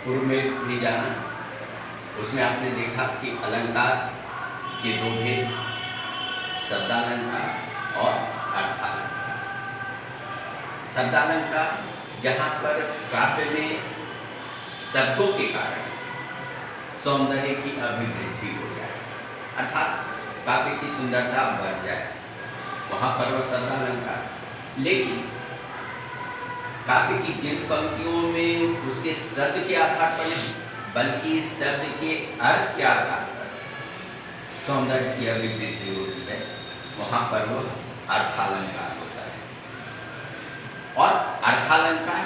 पूर्व में भी जाना, उसमें आपने देखा कि अलंकार के दो भेद, शब्दालंकार और अर्थालंकार। शब्दालंकार जहाँ पर काव्य में शब्दों के कारण सौंदर्य की अभिवृद्धि हो जाए, अर्थात काव्य की सुंदरता बढ़ जाए, वहाँ पर वह शब्दालंकार। लेकिन काव्य की जिन पंक्तियों में उसके शब्द के आधार पर नहीं, बल्कि शब्द के अर्थ के आधार पर सौंदर्य की अभिवृद्धि होती है, वहाँ पर वह अर्थालंकार होता है। और अर्थालंकार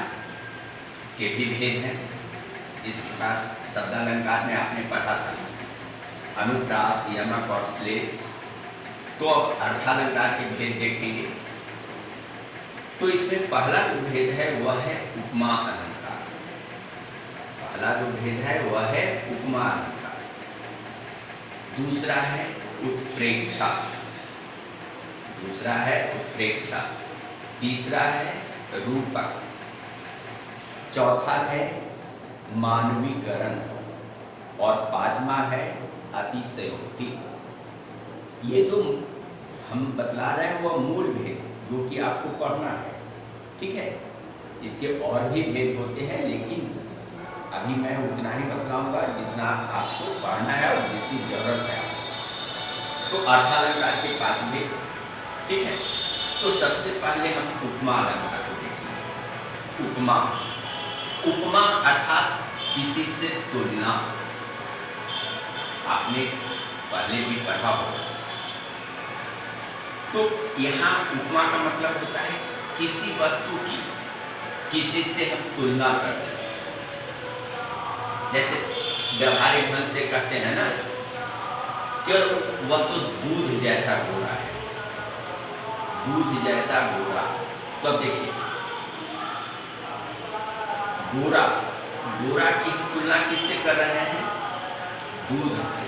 के भी भेद हैं, जिस प्रकार शब्दालंकार में आपने पढ़ा था अनुप्रास, यमक और श्लेष। तो अब अर्थालंकार के भेद देखेंगे। तो इसमें पहला जो भेद है वह है उपमा अलंकार। पहला जो भेद है वह है उपमा अलंकार। दूसरा है उत्प्रेक्षा, दूसरा है उत्प्रेक्षा। तीसरा है रूपक। चौथा है मानवीकरण और पांचवा है अतिशयोक्ति। ये जो हम बतला रहे हैं वह मूल भेद जो कि आपको पढ़ना है, ठीक है। इसके और भी भेद होते हैं, लेकिन अभी मैं उतना ही बतलाऊंगा जितना आपको पढ़ना है और जिसकी जरूरत है। तो अर्थालंकार के 5 भेद, ठीक है। तो सबसे पहले हम उपमा अलंकार को देखेंगे। उपमा, उपमा अर्थात किसी से तुलना। आपने पहले भी पढ़ा होगा। तो यहाँ उपमा का मतलब होता है किसी वस्तु की किसी से हम तुलना करते हैं। जैसे व्यवहारिक ढंग से कहते हैं ना कि वह तो दूध जैसा गोरा है, दूध जैसा गोरा। तो अब देखिए, गोरा, गोरा की तुलना किससे कर रहे हैं? दूध से।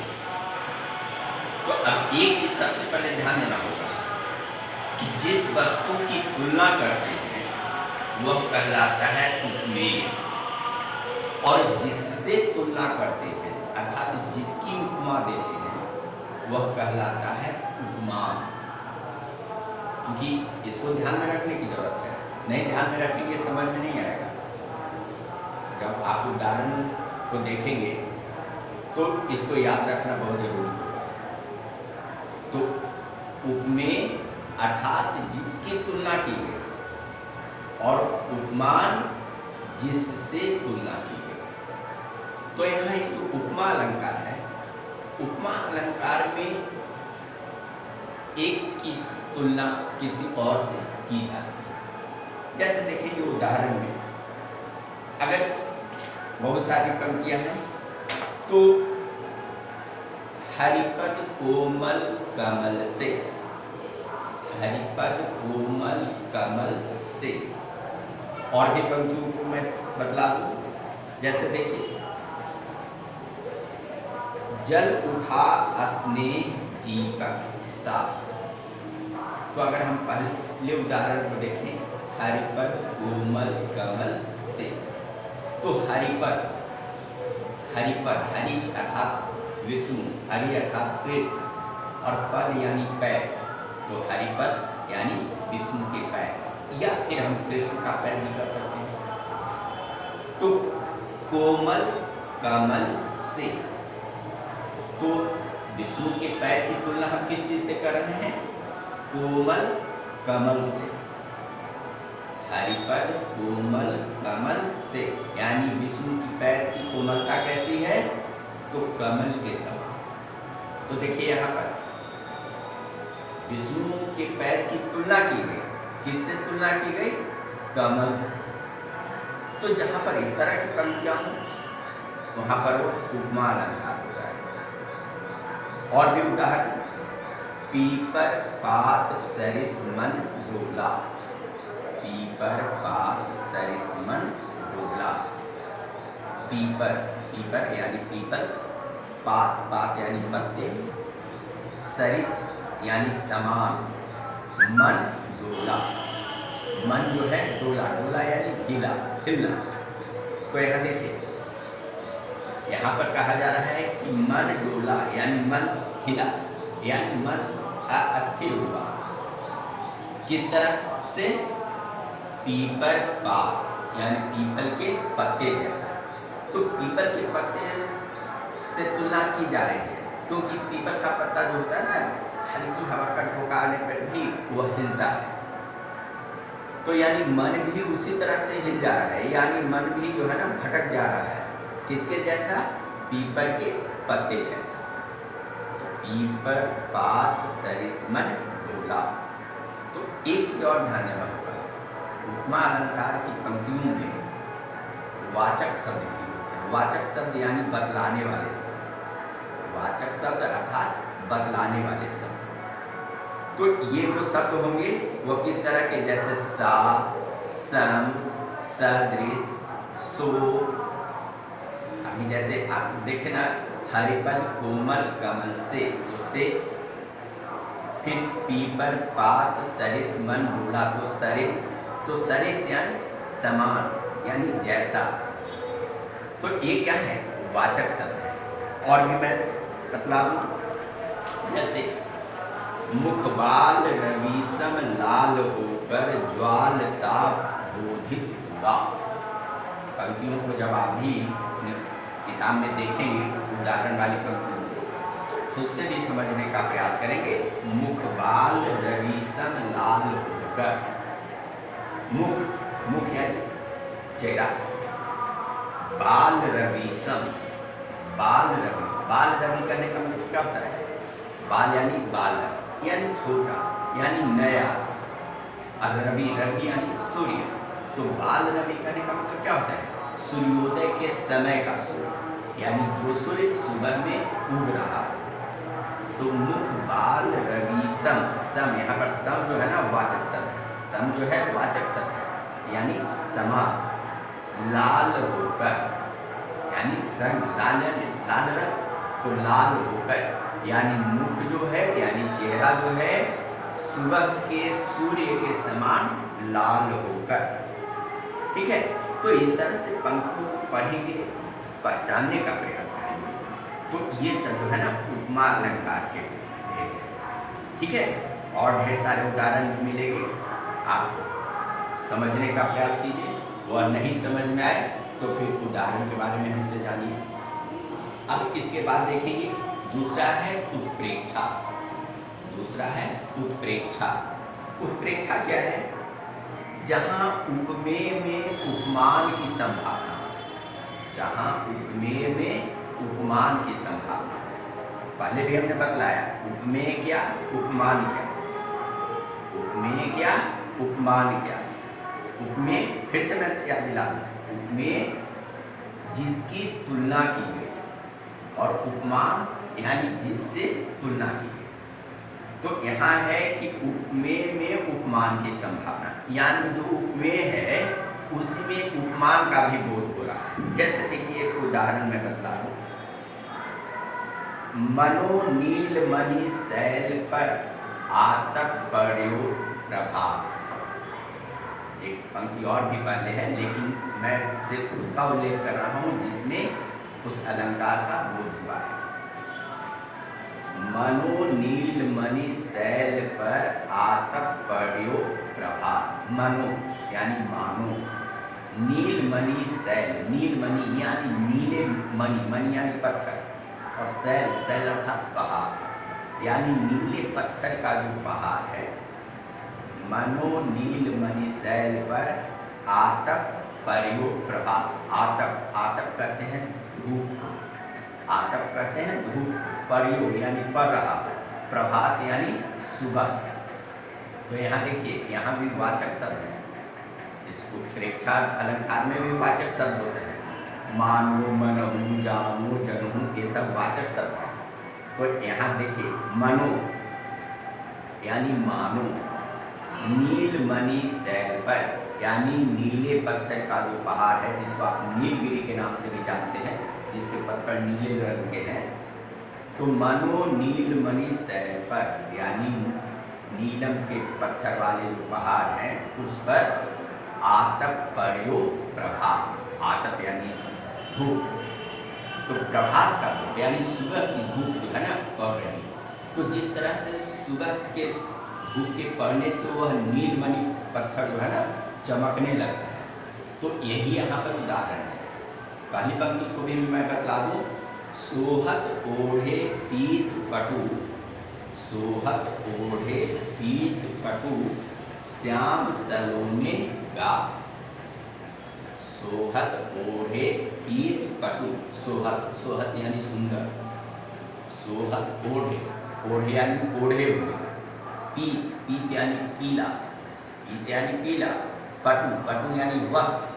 तो अब एक चीज सबसे पहले ध्यान देना होगा कि जिस वस्तु की तुलना करते हैं वह कहलाता है उपमेय, और जिससे तुलना करते हैं अर्थात जिसकी उपमा देते हैं वह कहलाता है उपमान। क्योंकि इसको ध्यान में रखने की जरूरत है, नहीं ध्यान में रखेंगे समझ में नहीं आएगा। जब आप उदाहरण को देखेंगे तो इसको याद रखना बहुत जरूरी होगा। तो उपमेय अर्थात जिसकी तुलना की गई, और उपमान जिससे तुलना की गई। तो यहाँ एक जो उपमा अलंकार है, उपमा अलंकार में एक की तुलना किसी और से की जाती है। जैसे देखेंगे उदाहरण में, अगर बहुत सारी पंक्तियां हैं तो हरिपद कोमल कमल से, हरिपद कोमल कमल से। और भी पंक्तियों को मैं बतला दूं, जैसे देखिए, जल उठा स्नेह दीपक सा। तो अगर हम पहले उदाहरण को देखें, हरिपद कोमल कमल से, तो हरिपद, हरिपद, हरि अर्थात विष्णु, हरि अर्थात कृष्ण, और पद यानी पैर। तो हरिपद यानी विष्णु के पैर, या फिर हम कृष्ण का पैर भी कर सकते हैं। तो कोमल कमल से, तो विष्णु के पैर की तुलना हम किस चीज से कर रहे हैं? कोमल कमल से। हरिपद कोमल कमल से, यानी विष्णु की पैर की कोमलता कैसी है? तो कमल के समान। तो देखिए यहाँ पर विष्णु के पैर की तुलना की गई, किससे तुलना की गई? कमल से। तो जहां पर इस तरह की पंक्तियां हो वहां पर वो उपमा अलंकार होता है। और भी उदाहरण, पीपर पात सरिस मन डोला, पीपर पात सरिस मन डोला। पीपर, पीपर यानी पीपल, पात, पात यानी पत्ते, सरिस यानी समान, मन डोला, मन जो है डोला, डोला यानी हिला, हिलना। तो यहाँ देखिए, यहाँ पर कहा जा रहा है कि मन डोला यानी मन हिला, यानी मन अस्थिर हुआ। किस तरह से? पीपर पात यानी पीपल के पत्ते जैसा। तो पीपल के पत्ते से तुलना की जा रही है, क्योंकि पीपल का पत्ता जो होता है ना, हल्की हवा का झोंका आने पर भी वह हिलता है। तो यानी मन भी उसी तरह से हिल जा रहा है, यानी मन भी जो है ना भटक जा रहा है। किसके जैसा? पीपर के पत्ते जैसा। तो पीपर पात सरिस मन डोला। तो एक चीज और ध्यान देना होगा, उपमा अलंकार की पंक्तियों में वाचक शब्द भी होते हैं। वाचक शब्द यानी बतलाने वाले शब्द। वाचक शब्द अर्थात बतलाने वाले शब्द। तो ये जो शब्द होंगे वो किस तरह के? जैसे सा, सम, सदृश, सो। अभी जैसे आप देखे ना, हरिपद कोमल कमल से, तो से। फिर पीपर पात सरिस मन डोला, तो सरिस। तो सरिस यानी समान, यानी जैसा। तो ये क्या है? वाचक शब्द है। और भी मैं बतला दूं, जैसे मुखबाल रवीसम लाल होकर ज्वाल सा बोधित हुआ। पंक्तियों को जब आप भी किताब में देखेंगे, उदाहरण वाली पंक्तियों को, तो खुद से भी समझने का प्रयास करेंगे। मुखबाल रवीसम लाल होकर, मुख यानी चेहरा, बाल रवीसम, बाल रवि कहने का मतलब क्या होता है? बाल यानी बालक, यानी छोटा, यानी नया। और रवि यानी सूर्य। तो बाल रवि कहने का मतलब क्या होता है? सूर्योदय के समय का सूर्य, यानी जो सूर्य सुबह में उग रहा। तो मुख बाल रवि सम, सम यहाँ पर सम जो है ना वाचक शब्द है। सम जो है वाचक शब्द है, यानी समान। लाल होकर यानी रंग, लाल यानी लाल रंग। तो लाल होकर यानी मुख जो है, यानी चेहरा जो है सुबह के सूर्य के समान लाल होकर। ठीक है, तो इस तरह से पंक्तियों को पढ़ेंगे, पहचानने का प्रयास करेंगे। तो ये सब जो है ना उपमा अलंकार के भेद है। ठीक है, और ढेर सारे उदाहरण भी मिलेंगे, आप समझने का प्रयास कीजिए। और नहीं समझ में आए तो फिर उदाहरण के बारे में हमसे जानिए। अब इसके बाद देखेंगे, दूसरा है उत्प्रेक्षा। दूसरा है उत्प्रेक्षा। उत्प्रेक्षा क्या है? जहाँ उपमेय में उपमान की संभावना, जहाँ उपमेय में उपमान की संभावना। पहले भी हमने बतलाया, उपमेय क्या, उपमान क्या। उपमेय क्या, उपमान क्या। उपमेय, फिर से मैं याद दिला दूं, उपमेय जिसकी तुलना की गई, और उपमान यानी जिससे तुलना की गई। तो यहाँ है कि उपमेय में उपमान की संभावना, यानी जो उपमेय है उसमें उपमान का भी बोध हो रहा है। जैसे देखिए एक उदाहरण मैं बतला दूं, मनो नील मणि शैल पर आतप पड़ो प्रभाव। एक पंक्ति और भी पहले है, लेकिन मैं सिर्फ उसका उल्लेख कर रहा हूँ जिसमें उस अलंकार का बोध हुआ है। मनो नील मणि शैल पर आतप पड़ो प्रभाव। मनो यानी मानो, नील मणि शैल, नील मणि यानी नीले मणि, मणि यानी पत्थर, और शैल, शैल अर्थात पहाड़, यानी नीले पत्थर का जो पहाड़ है। मनो नील मणि शैल पर आतप पड़ो प्रभात। आतप, आतप कहते हैं धूप, आतप कहते हैं धूप। पड़ो यानी पड़ रहा, प्रभात यानी सुबह। तो यहाँ देखिए, यहाँ भी वाचक शब्द है। इस उत्प्रेक्षा अलंकार में भी वाचक शब्द होते हैं। मानो, मनहु, जानो, जनहु, ये सब वाचक शब्द है। तो यहाँ देखिए, मनो यानी मानो, नील मणि शैल पर यानी नीले पत्थर का जो पहाड़ है, जिसको आप नीलगिरी के नाम से भी जानते हैं, जिसके पत्थर नीले रंग के हैं। तो मनो नील मणि शैल पर यानी नीलम के पत्थर वाले जो पहाड़ हैं उस पर आतप पड़ो प्रभात। आतप यानी धूप। तो प्रभात का धूप यानी सुबह की धूप जो है ना पड़ रही है, तो जिस तरह से सुबह के धूप के पड़ने से वह नीलमणि पत्थर जो है ना चमकने लगता है, तो यही यहाँ पर उदाहरण है। पहली पंक्ति को भी मैं बतला दूं, सोहत ओढ़े पीत पटु, सोहत ओढ़े पीत पटु, श्याम सलोने गा। सोहत ओढ़े पीत पटु, सोहत, सोहत यानी सुंदर, सोहत ओढ़े, ओढ़े यानी ओढ़े हुए, पीत, पीत यानी पीला, पीत यानी पीला, पटु, पटु यानी वस्त्र।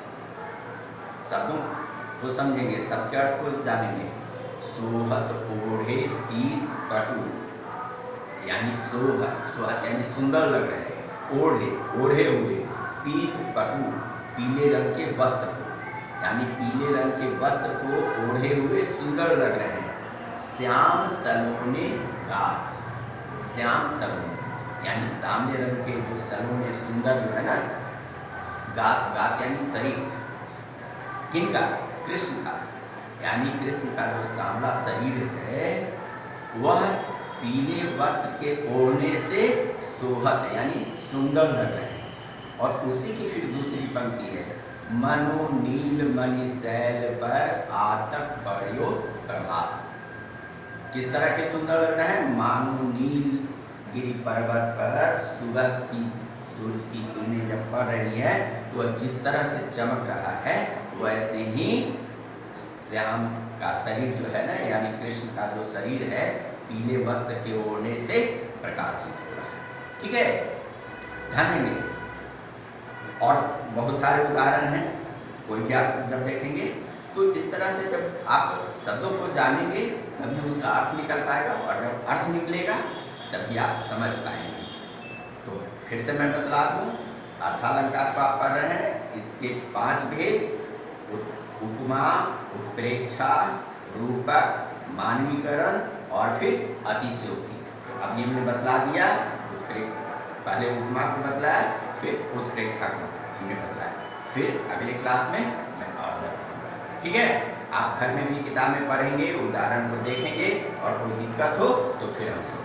शब्दों को समझेंगे, सबके अर्थ को जानेंगे। सोहत ओढ़े पीत पटु यानी सोहत, सोहत यानी सुंदर लग रहे हैं, ओढ़े, ओढ़े हुए, पीत पटु पीले रंग के वस्त्र को, यानी पीले रंग के वस्त्र को ओढ़े हुए सुंदर लग रहे हैं। श्याम सलोने गात, श्याम सलोने यानी सामने रंग के जो सलोने सुंदर जो है ना, गात, गात यानी शरीर, किनका? कृष्ण का, यानी कृष्ण का जो सांवला शरीर है वह पीले वस्त्र के ओढ़ने से सोहत यानी सुंदर लग रहे हैं। और उसी की फिर दूसरी पंक्ति है, मनो नील मणि शैल पर आतक पर्यो प्रभात। किस तरह के सुंदर लग रहे हैं? मानो नील गिरी पर्वत पर सुबह की सूरज की किरणें जब पड़ रही है तो जिस तरह से चमक रहा है वैसे ही श्याम का शरीर जो है ना, यानी कृष्ण का जो शरीर है पीले वस्त्र के ओढ़ने से प्रकाशित हो रहा है। ठीक है, ध्यान देंगे। और बहुत सारे उदाहरण हैं, कोई भी आप जब देखेंगे तो इस तरह से जब आप शब्दों को जानेंगे तभी उसका अर्थ निकल पाएगा, और जब अर्थ निकलेगा तभी आप समझ पाएंगे। तो फिर से मैं बतला दूँ, अर्थालंकार को आप पढ़ रहे हैं, इसके 5 भेद: उपमा, उत्प्रेक्षा, रूपक, मानवीकरण और फिर अतिशयोक्ति। तो अब ये मैंने बतला दिया, पहले उपमा को बतलाया, फिर उत्प्रेक्षा को हमने बतलाया, फिर अगले क्लास में मैं और बताऊंगा। ठीक है, आप घर में भी किताब में पढ़ेंगे, उदाहरण को देखेंगे, और कोई दिक्कत हो तो फिर हमसे